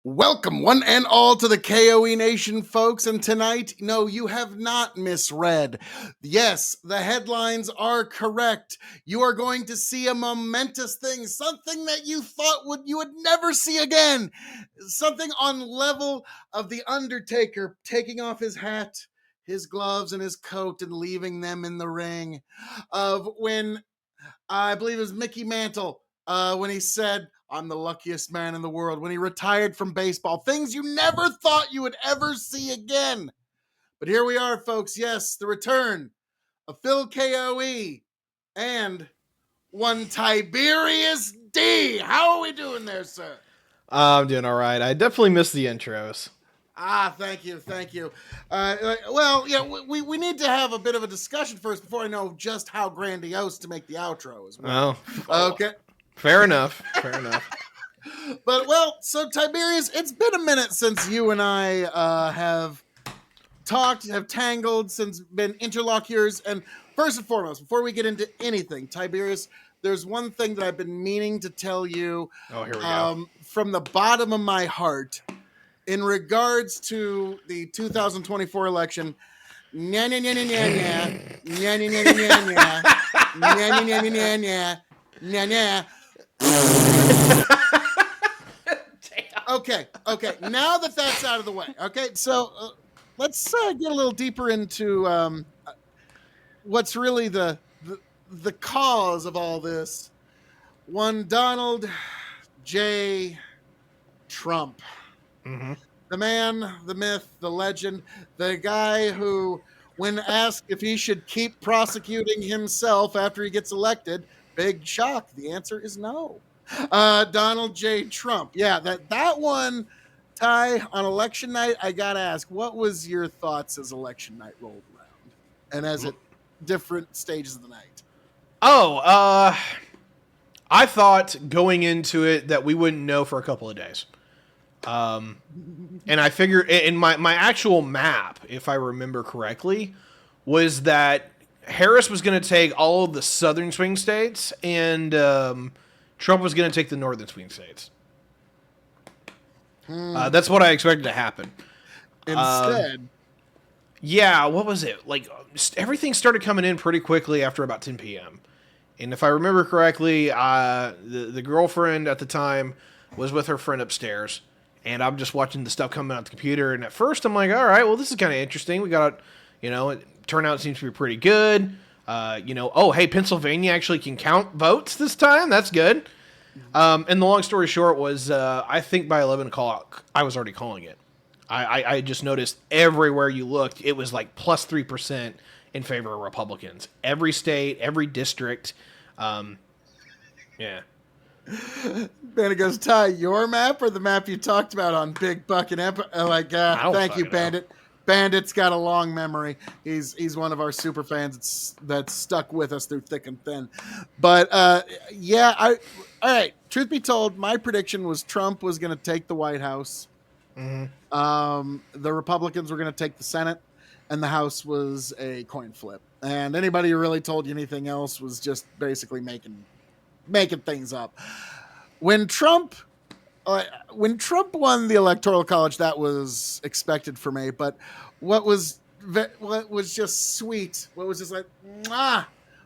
Welcome, one and all, to the K.O.E. Nation, folks. And tonight, no, you have not misread. Yes, the headlines are correct. You are going to see a momentous thing, something that you thought you would never see again. Something on level of the Undertaker taking off his hat, his gloves, and his coat and leaving them in the ring. Of when I believe it was Mickey Mantle when he said, "I'm the luckiest man in the world," when he retired from baseball. Things you never thought you would ever see again. But here we are, folks. Yes, the return of Phil K.O.E. and one Tyberius D. How are we doing there, sir? I'm doing all right. I definitely missed the intros. Thank you, thank you. Well, yeah, we need to have a bit of a discussion first before I know just how grandiose to make the outro as well. Okay. Fair enough. Fair enough. But, well, so Tiberius, it's been a minute since you and I have talked, have tangled, since been interlocutors. And first and foremost, before we get into anything, Tiberius, there's one thing that I've been meaning to tell you Oh, here we go. from the bottom of my heart in regards to the 2024 election. Nya nya nya nya nya nya nya nya nya nya nya nya nya nya nya nya nya. Okay. Now that that's out of the way, okay. So let's get a little deeper into what's really the cause of all this. One Donald J. Trump, the man, the myth, the legend, the guy who, when asked if he should keep prosecuting himself after he gets elected, big shock. The answer is no. Donald J. Trump. Yeah, that one, Ty, on election night, I gotta ask, what was your thoughts as election night rolled around, and as at different stages of the night? I thought going into it that we wouldn't know for a couple of days. And I figure in my actual map, if I remember correctly, was that Harris was going to take all of the southern swing states and Trump was going to take the northern swing states. That's what I expected to happen. Instead, yeah, what was it? Like, everything started coming in pretty quickly after about 10 p.m. And if I remember correctly, the girlfriend at the time was with her friend upstairs. And I'm just watching the stuff coming out the computer. And at first, I'm like, all right, well, this is kind of interesting. We got, turnout seems to be pretty good. Hey, Pennsylvania actually can count votes this time. That's good. And the long story short was, I think by 11 o'clock, I was already calling it. I just noticed everywhere you looked, it was like plus 3% in favor of Republicans. Every state, every district. Yeah. Bandit goes, Ty, your map or the map you talked about on Big Buck and thank you, Bandit. Know. Bandit's got a long memory. He's one of our super fans that's stuck with us through thick and thin. But all right. Truth be told, my prediction was Trump was going to take the White House. Mm-hmm. The Republicans were going to take the Senate, and the House was a coin flip. And anybody who really told you anything else was just basically making things up. When Trump won the Electoral College, that was expected for me. But what was just sweet, what was just like,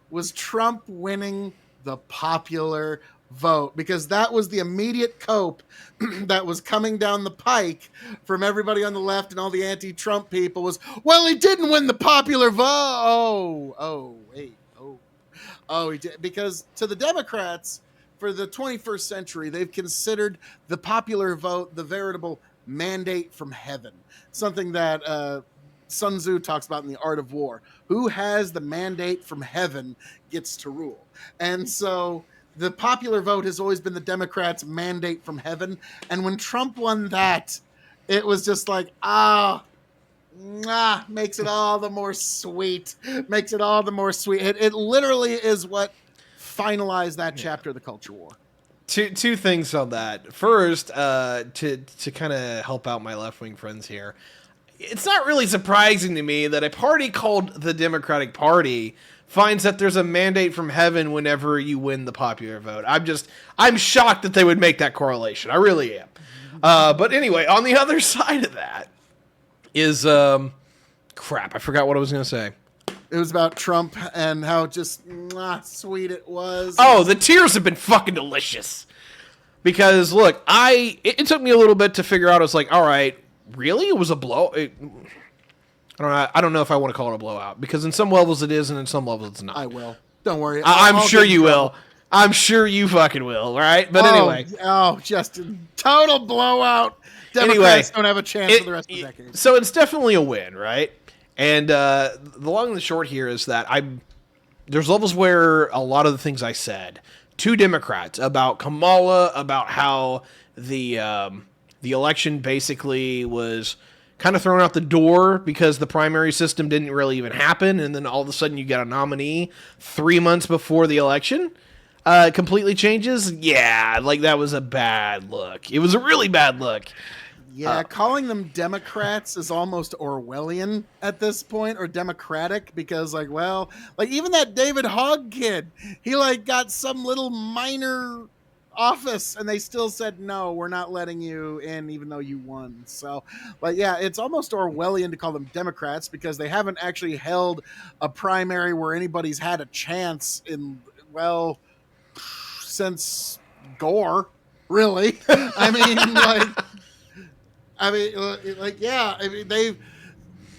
was Trump winning the popular vote, because that was the immediate cope that was coming down the pike from everybody on the left and all the anti-Trump people was, well, he didn't win the popular vote. Oh, he did. Because to the Democrats, for the 21st century, they've considered the popular vote the veritable mandate from heaven. Something that Sun Tzu talks about in The Art of War. Who has the mandate from heaven gets to rule. And so the popular vote has always been the Democrats' mandate from heaven. And when Trump won that, it was just like, makes it all the more sweet. Makes it all the more sweet. It literally is what finalized that chapter of the culture war. Two things on that. First, to kind of help out my left-wing friends here, it's not really surprising to me that a party called the Democratic Party finds that there's a mandate from heaven whenever you win the popular vote. I'm shocked that they would make that correlation. I really am. But anyway, on the other side of that is crap. I forgot what I was going to say. It was about Trump and how just sweet it was. Oh, the tears have been fucking delicious. Because look, it took me a little bit to figure out. I was like, all right, really? It was a blow. I don't know if I want to call it a blowout because in some levels it is and in some levels it's not. I will. Don't worry. I'm sure you will. I'm sure you fucking will, right? But anyway. Oh, just total blowout. Democrats don't have a chance for the rest of the decade. So it's definitely a win, right? And the long and the short here is that there's levels where a lot of the things I said to Democrats about Kamala, about how the election basically was kind of thrown out the door because the primary system didn't really even happen, and then all of a sudden you get a nominee 3 months before the election, completely changes. Yeah, like that was a bad look. It was a really bad look. Yeah, calling them Democrats is almost Orwellian at this point, or Democratic, because even that David Hogg kid, he got some little minor office and they still said, no, we're not letting you in even though you won. So it's almost Orwellian to call them Democrats because they haven't actually held a primary where anybody's had a chance since Gore, really.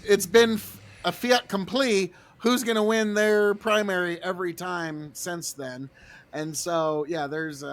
It's been a fait accompli who's going to win their primary every time since then. And so, there's